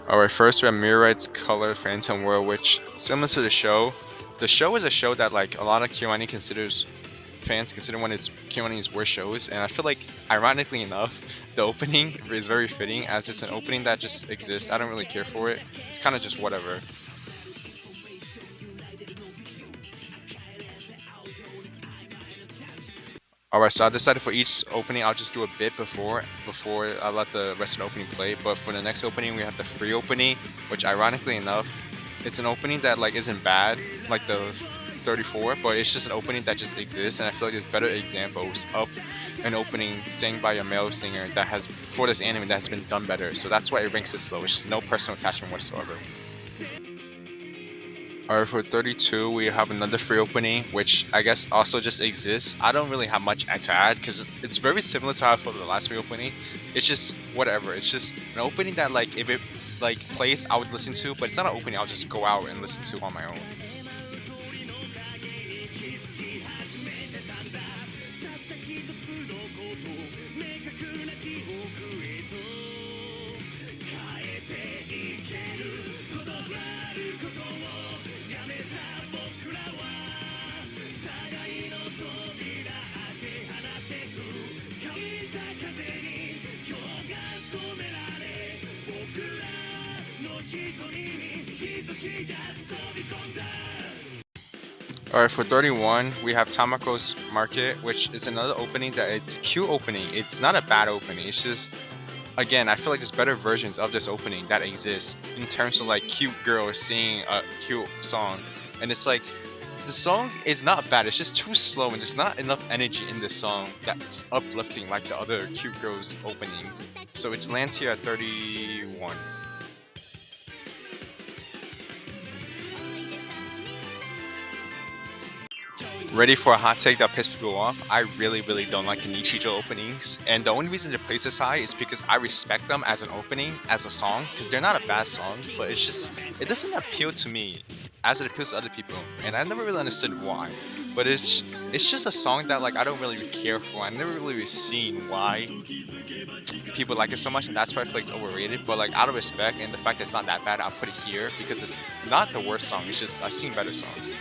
Alright, first we have Mirror's Color Phantom World, which similar to the show. The show is a show that like a lot of KyoAni considers fans consider one of its KyoAni's worst shows, and I feel like ironically enough, the opening is very fitting as it's an opening that just exists. I don't really care for it. It's kind of just whatever. Alright, so I decided for each opening I'll just do a bit before I let the rest of the opening play. But for the next opening we have the free opening, which ironically enough, it's an opening that like isn't bad, like the 34, but it's just an opening that just exists, and I feel like there's better examples of an opening sang by a male singer that has for this anime that has been done better. So that's why it ranks this low. It's just no personal attachment whatsoever. Alright, for 32, we have another free opening, which I guess also just exists. I don't really have much to add because it's very similar to how I felt the last free opening. It's just whatever. It's just an opening that like if it like plays, I would listen to, but it's not an opening I'll just go out and listen to on my own. Alright, for 31, we have Tamako's Market, which is another opening that it's cute opening. It's not a bad opening. It's just again, I feel like there's better versions of this opening that exist in terms of like cute girls singing a cute song. And it's like the song is not bad, it's just too slow and just not enough energy in this song that's uplifting like the other cute girls openings. So it lands here at 31. Ready for a hot take that pissed people off? I really don't like the Nichijou openings, and the only reason to place this high is because I respect them as an opening, as a song, because they're not a bad song, but it's just, it doesn't appeal to me as it appeals to other people, and I never really understood why. But it's just a song that like I don't really care for. I've never really seen why people like it so much, and that's why I feel like it's overrated. But like out of respect and the fact that it's not that bad, I'll put it here because it's not the worst song. It's just I've seen better songs.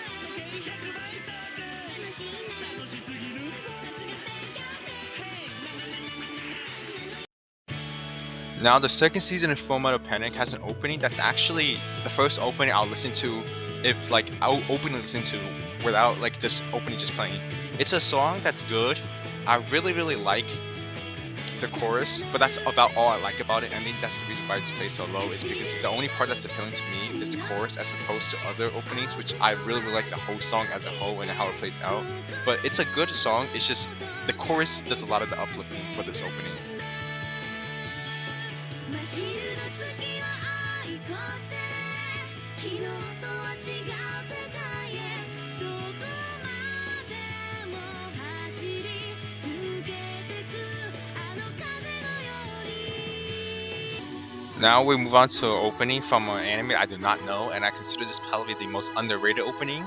Now, the second season of Full Metal Panic has an opening that's actually the first opening I'll listen to if like I'll openly listen to without like this opening just playing. It's a song that's good. I really like the chorus, but that's about all I like about it. I think that's the reason why it's placed so low is because the only part that's appealing to me is the chorus as opposed to other openings, which I really like the whole song as a whole and how it plays out. But it's a good song. It's just the chorus does a lot of the uplifting for this opening. Now we move on to an opening from an anime I do not know, and I consider this probably the most underrated opening,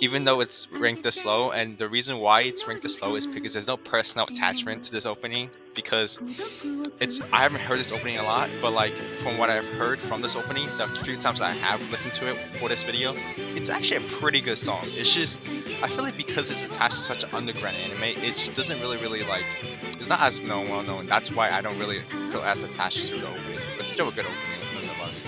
even though it's ranked this low. And the reason why it's ranked this low is because there's no personal attachment to this opening. Because I haven't heard this opening a lot, but like from what I've heard from this opening, the few times I have listened to it for this video, it's actually a pretty good song. It's just I feel like because it's attached to such an underground anime, it just doesn't really like it's not as well known. That's why I don't really feel as attached to the opening. But it's still a good opening nonetheless.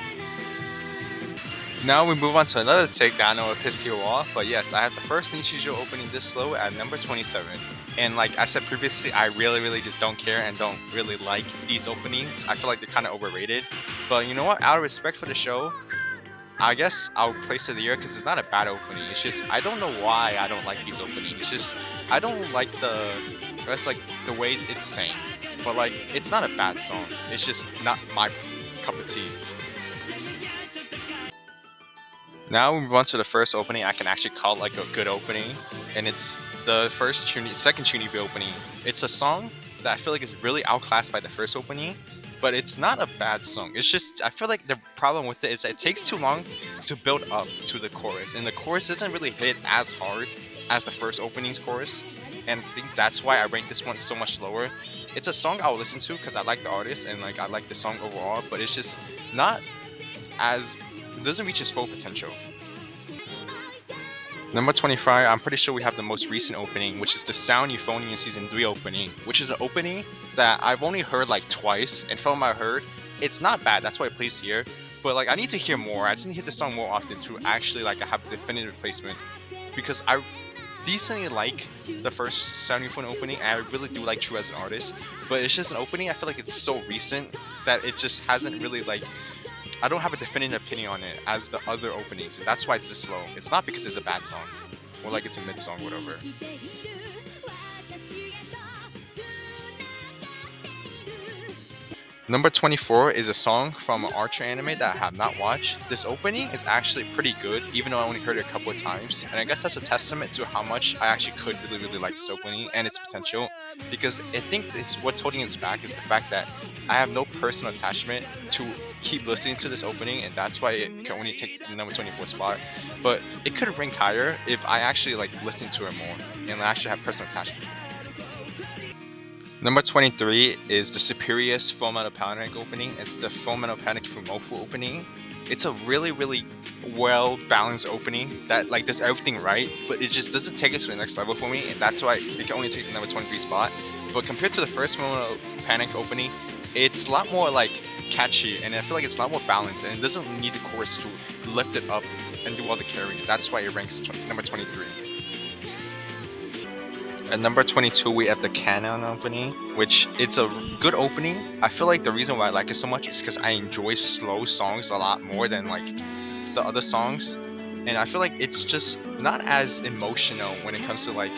Now we move on to another take that I know will piss people off, but yes, I have the first Nichijou opening this low at number 27. And like I said previously, I really just don't care and don't really like these openings. I feel like they're kind of overrated. But you know what? Out of respect for the show, I guess I'll place it here because it's not a bad opening. It's just I don't know why I don't like these openings. It's just I don't like that's like the way it's sang. But like it's not a bad song. It's just not my cup of tea. Now we move on to the first opening I can actually call like a good opening, and it's the second Chunibi opening. It's a song that I feel like is really outclassed by the first opening, but it's not a bad song. It's just I feel like the problem with it is that it takes too long to build up to the chorus, and the chorus doesn't really hit as hard as the first opening's chorus, and I think that's why I rank this one so much lower. It's a song I'll listen to because I like the artist and like I like the song overall, but it's just not as it doesn't reach its full potential. Number 25, I'm pretty sure we have the most recent opening, which is the Sound Euphonium Season 3 opening, which is an opening that I've only heard like twice, and from what I heard, it's not bad, that's why I placed here. But like I need to hear more. I just need to hear the song more often to actually like have a definitive replacement. Because I decently like the first Sound Euphonium opening, and I really do like True as an artist. But it's just an opening, I feel like it's so recent that it just hasn't really like I don't have a definitive opinion on it as the other openings, and that's why it's this slow. It's not because it's a bad song, or like it's a mid song, whatever. Number 24 is a song from an Archer anime that I have not watched. This opening is actually pretty good, even though I only heard it a couple of times. And I guess that's a testament to how much I actually could really like this opening and its potential. Because I think it's what's holding its back is the fact that I have no personal attachment to keep listening to this opening, and that's why it can only take the number 24 spot. But it could rank higher if I actually like listen to it more and I actually have personal attachment. Number 23 is the Superior's Full Metal Panic opening. It's the Full Metal Panic Fumofu opening. It's a really well balanced opening that like does everything right, but it just doesn't take it to the next level for me, and that's why it can only take the number 23 spot. But compared to the first Full Metal Panic opening, it's a lot more like catchy, and I feel like it's a lot more balanced, and it doesn't need the chorus to lift it up and do all the carrying. That's why it ranks number 23. At number 22, we have the Canon opening, which it's a good opening. I feel like the reason why I like it so much is because I enjoy slow songs a lot more than like the other songs, and I feel like it's just not as emotional when it comes to like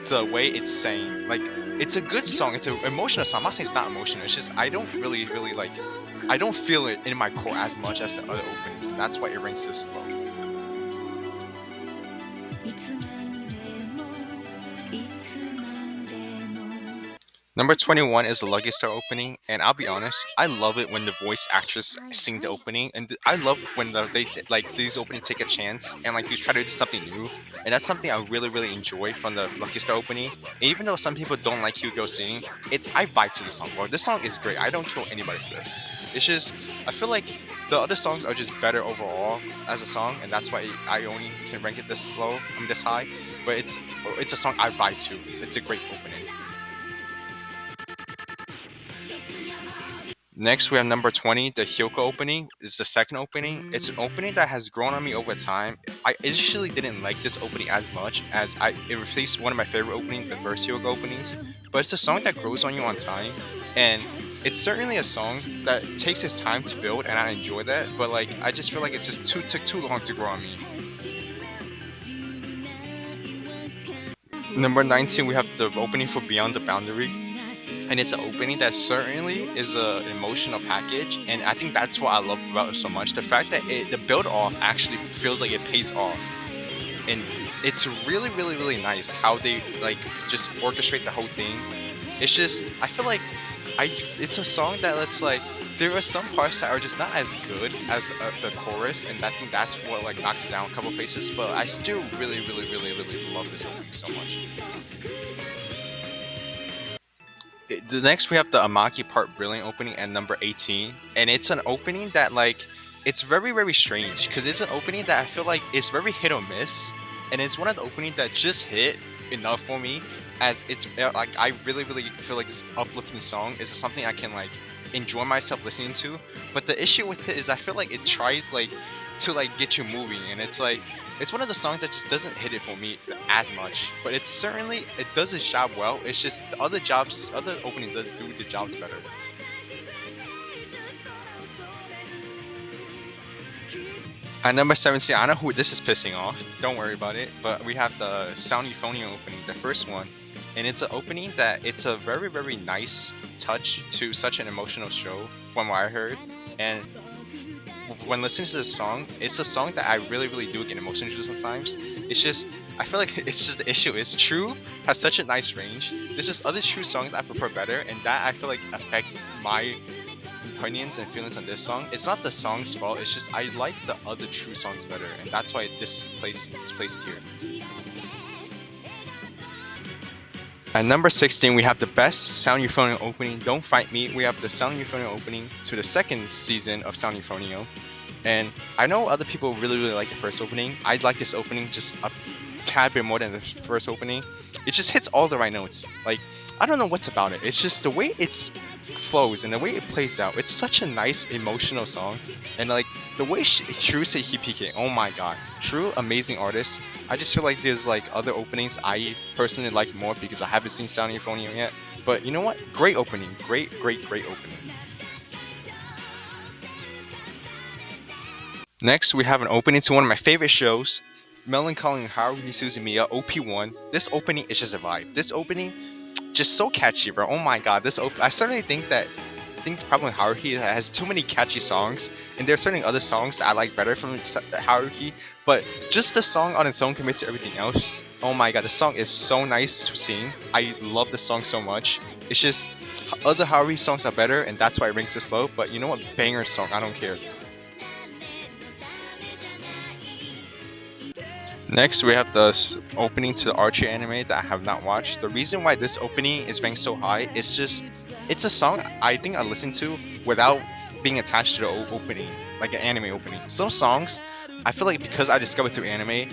the way it's saying. Like it's a good song, it's an emotional song. I'm not saying it's not emotional. It's just I don't really like. I don't feel it in my core as much as the other openings, and that's why it ranks this low. Number 21 is the Lucky Star opening, and I'll be honest, I love it when the voice actress sing the opening, and I love when like these openings take a chance and like they try to do something new, and that's something I really enjoy from the Lucky Star opening. And even though some people don't like Hugo singing, I vibe to the song. Bro, this song is great. I don't care what anybody says. It's just I feel like the other songs are just better overall as a song, and that's why I only can rank it this low. I mean this high, but it's a song I vibe to. It's a great opening. Next, we have number 20, the Hyoko opening. It's the second opening. It's an opening that has grown on me over time. I initially didn't like this opening as much as it replaced one of my favorite openings, the first Hyoko openings. But it's a song that grows on you on time, and it's certainly a song that takes its time to build, and I enjoy that. But like, I just feel like it just took too long to grow on me. Number 19, we have the opening for Beyond the Boundary. And it's an opening that certainly is an emotional package, and I think that's what I love about it so much. The fact that the build off actually feels like it pays off, and it's really nice how they like just orchestrate the whole thing. It's just I feel like it's a song that lets like there are some parts that are just not as good as the chorus, and I think that's what like knocks it down a couple places. But I still really love this opening so much. The next we have the Amaki Part Brilliant opening at number 18, and it's an opening that like it's very strange because it's an opening that I feel like is very hit or miss, and it's one of the openings that just hit enough for me as it's like I really feel like this uplifting song is something I can like enjoy myself listening to. But the issue with it is I feel like it tries like to like get you moving, and it's like it's one of the songs that just doesn't hit it for me as much. But it's certainly it does its job well. It's just the other openings do the jobs better. At number 17, I know who this is pissing off. Don't worry about it. But we have the Sound Euphonium opening, the first one. And it's an opening that it's a very nice touch to such an emotional show from what I heard. And when listening to this song, it's a song that I really do get emotional to sometimes. It's just I feel like it's just the issue is True has such a nice range. There's just other True songs I prefer better, and that I feel like affects my opinions and feelings on this song. It's not the song's fault. It's just I like the other True songs better, and that's why this place is placed here. At number 16, we have the best Sound Euphonium opening. Don't Fight Me. We have the Sound Euphonium opening to the second season of Sound Euphonium. And I know other people really like the first opening. I like this opening just a tad bit more than the first opening. It just hits all the right notes. Like, I don't know what's about it. It's just the way it's flows and the way it plays out. It's such a nice emotional song, and like the way True say Hipike. Oh my god, True, amazing artist. I just feel like there's like other openings I personally like more because I haven't seen Sound Euphonium yet. But you know what? Great opening. Great opening. Next, we have an opening to one of my favorite shows, Melancholy Haruhi Suzumiya OP1. This opening is just a vibe. This opening, just so catchy, bro. Oh my god, I certainly think that the problem with Haruhi has too many catchy songs, and there are certain other songs that I like better from Haruhi. But just the song on its own commits to everything else. Oh my god, the song is so nice to sing. I love the song so much. It's just other Haruhi songs are better, and that's why it ranks this low. But you know what? Banger song. I don't care. Next, we have the opening to the Archer anime that I have not watched. The reason why this opening is ranked so high is just, it's a song I think I listen to without being attached to the opening, like an anime opening. Some songs, I feel like because I discovered through anime,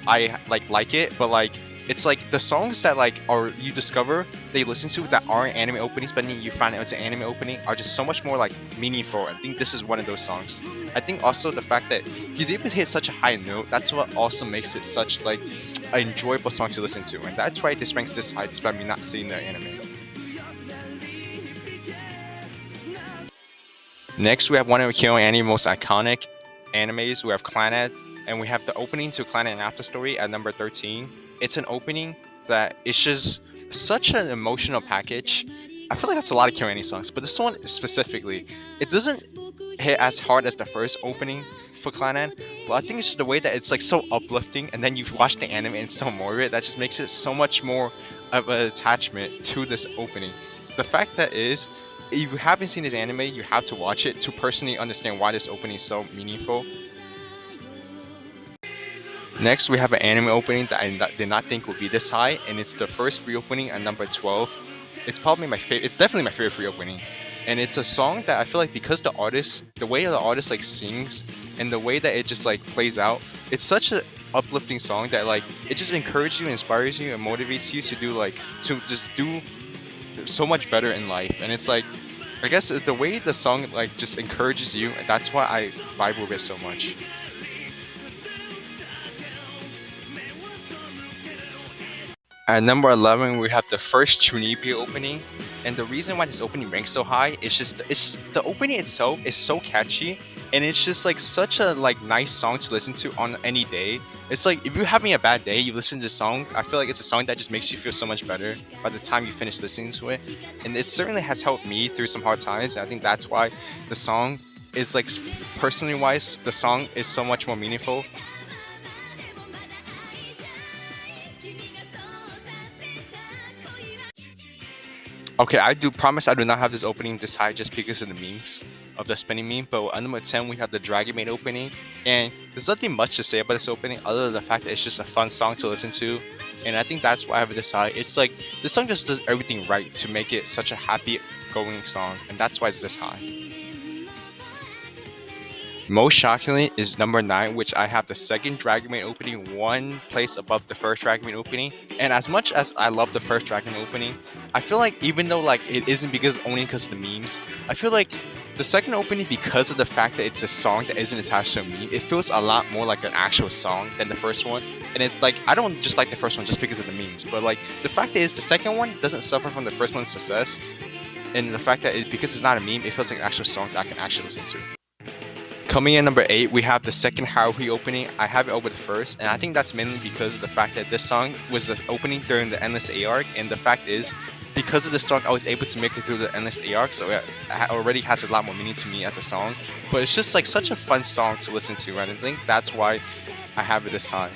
I like it, but like it's like the songs that like are you discover that you listen to that aren't anime openings, but then you find out it's an anime opening are just so much more like meaningful. I think this is one of those songs. I think also the fact that he's able to hit such a high note, that's what also makes it such like an enjoyable song to listen to, and that's why this ranks this high despite me not seeing the anime. Next, we have one of Kyoto Anime's most iconic animes. We have Clannad, and we have the opening to Clannad After Story at number 13. It's an opening that is just such an emotional package. I feel like that's a lot of Kyoto Anime songs, but this one specifically, it doesn't hit as hard as the first opening for Clannad, but I think it's just the way that it's like so uplifting, and then you watch the anime and so more of it, that just makes it so much more of an attachment to this opening. The fact that is, if you haven't seen this anime, you have to watch it to personally understand why this opening is so meaningful. Next, we have an anime opening that I did not think would be this high, and it's the first free opening at number 12. It's probably my favorite. It's definitely my favorite free opening, and it's a song that I feel like because the way the artist like sings, and the way that it just like plays out, it's such a uplifting song that like it just encourages you, inspires you, and motivates you to just do so much better in life. And it's like, I guess the way the song like just encourages you, that's why I vibe with it so much. At number 11, we have the first Chunibi opening, and the reason why this opening ranks so high is just it's the opening itself is so catchy, and it's just like such a like nice song to listen to on any day. It's like if you're having a bad day, you listen to this song. I feel like it's a song that just makes you feel so much better by the time you finish listening to it, and it certainly has helped me through some hard times. And I think that's why the song is like personally wise, the song is so much more meaningful. Okay, I do promise I do not have this opening this high just because of the memes of the spinning meme. But at number 10, we have the Dragon Maid opening, and there's nothing much to say about this opening other than the fact that it's just a fun song to listen to, and I think that's why I have it this high. It's like this song just does everything right to make it such a happy going song, and that's why it's this high. Most shockingly is number 9, which I have the second Dragon Maid opening one place above the first Dragon Maid opening. And as much as I love the first Dragon Maid opening, I feel like even though like it isn't only because of the memes, I feel like the second opening, because of the fact that it's a song that isn't attached to a meme, it feels a lot more like an actual song than the first one. And it's like I don't just like the first one just because of the memes, but like the fact is the second one doesn't suffer from the first one's success, and the fact that because it's not a meme, it feels like an actual song that I can actually listen to. Coming in number 8, we have the second Haruhi opening. I have it over the first, and I think that's mainly because of the fact that this song was the opening during the Endless A arc, and the fact is, because of this song, I was able to make it through the Endless A arc, so it already has a lot more meaning to me as a song. But it's just like such a fun song to listen to, and I think that's why I have it this high.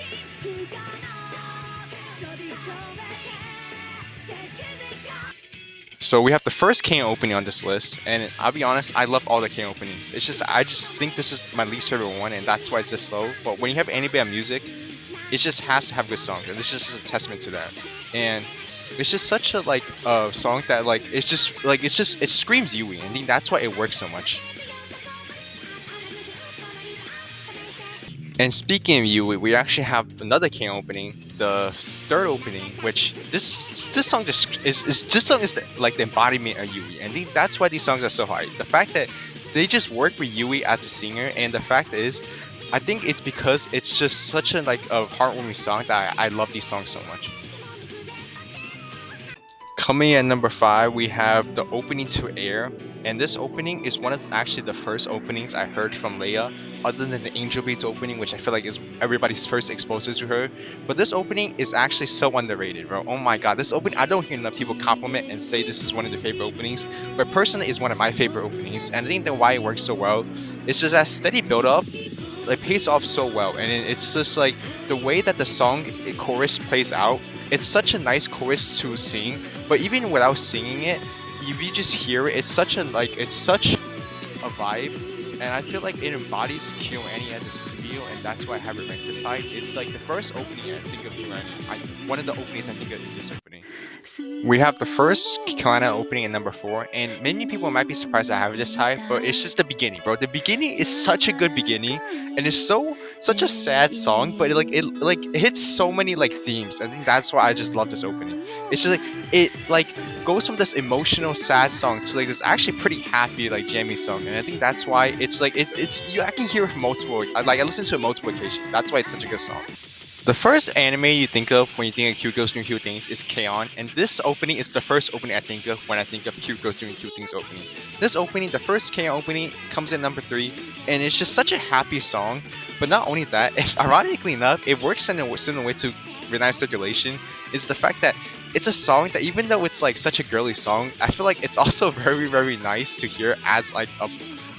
So we have the first King opening on this list, and I'll be honest, I love all the King openings. I just think this is my least favorite one, and that's why it's this low. But when you have anime music, it just has to have good songs, and this is just a testament to that. And it's just such a song that it screams Yui, and I think that's why it works so much. And speaking of Yui, we actually have another King opening, the third opening, which this song is like the embodiment of Yui, and that's why these songs are so high. The fact that they just work with Yui as a singer, and the fact is, I think it's because it's just such a like a heartwarming song that I love these songs so much. Coming at number five, we have the opening to Air, and this opening is one of actually the first openings I heard from Leia, other than the Angel Beats opening, which I feel like is everybody's first exposure to her. But this opening is actually so underrated, bro. Oh my god, this opening I don't hear enough people compliment and say this is one of their favorite openings, but personally, it's one of my favorite openings, and I think that why it works so well, it's just that steady build up like pays off so well, and it's just like the way that the song chorus plays out. It's such a nice chorus to sing, but even without singing it, if you just hear it, it's such a vibe, and I feel like it embodies Kyoto Ani as a studio, and that's why I have it ranked this high. It's like the first opening I think of Kyoto Ani. One of the openings I think of is this opening. We have the first Kyoto opening at number four, and many people might be surprised I have it this high, but it's just the beginning, bro. The beginning is such a good beginning, and it's such a sad song, but it hits so many like themes. I think that's why I just love this opening. It's just like it like goes from this emotional sad song to like this actually pretty happy like jammy song, and I think that's why it's like it's you I can hear it from multiple I listen to it multiple occasions. That's why it's such a good song. The first anime you think of when you think of cute girls doing cute things is K-On! And this opening is the first opening I think of when I think of cute girls doing cute things opening. This opening, the first K-On! Opening, comes in number three, and it's just such a happy song. But not only that, ironically enough, it works in a similar way to Renai's Circulation. Is the fact that it's a song that even though it's like such a girly song, I feel like it's also very very nice to hear as like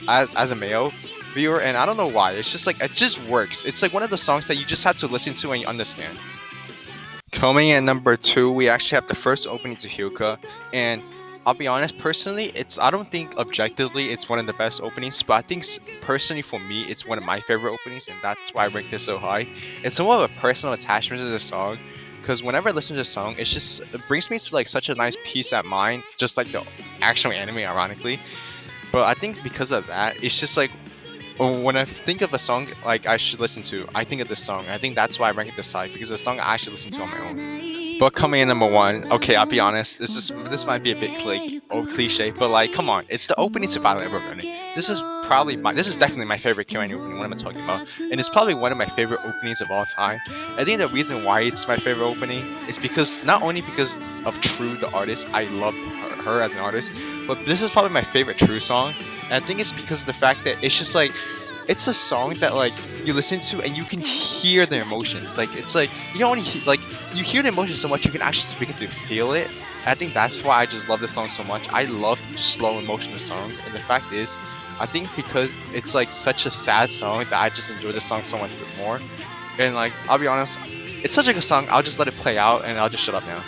as a male viewer, and I don't know why. It's just like it just works. It's like one of the songs that you just have to listen to and you understand. Coming at number two, we actually have the first opening to Hyuka, and I'll be honest, personally, I don't think objectively it's one of the best openings, but I think personally for me, it's one of my favorite openings, and that's why I rank this so high. It's somewhat of a personal attachment to the song, because whenever I listen to the song, it brings me to like such a nice peace at mind, just like the actual anime, ironically. But I think because of that, it's just like when I think of a song like I should listen to, I think of this song. I think that's why I rank it this high because it's a song I actually listen to on my own. But coming in number one, okay, I'll be honest. This might be a bit cliche, but like, come on, it's the opening to Violet Evergarden. This is definitely my favorite Kyoto opening. What am I talking about? And it's probably one of my favorite openings of all time. I think the reason why it's my favorite opening is because not only because of True the artist, I loved her as an artist, but this is probably my favorite True song. And I think it's because of the fact that it's just like it's a song that like you listen to and you can hear the emotions. Like it's like you don't only like you hear the emotions so much you can actually begin to feel it. I think that's why I just love this song so much. I love slow emotional songs, and the fact is, I think because it's like such a sad song that I just enjoy the song so much more. And like I'll be honest, it's such a good song. I'll just let it play out and I'll just shut up now.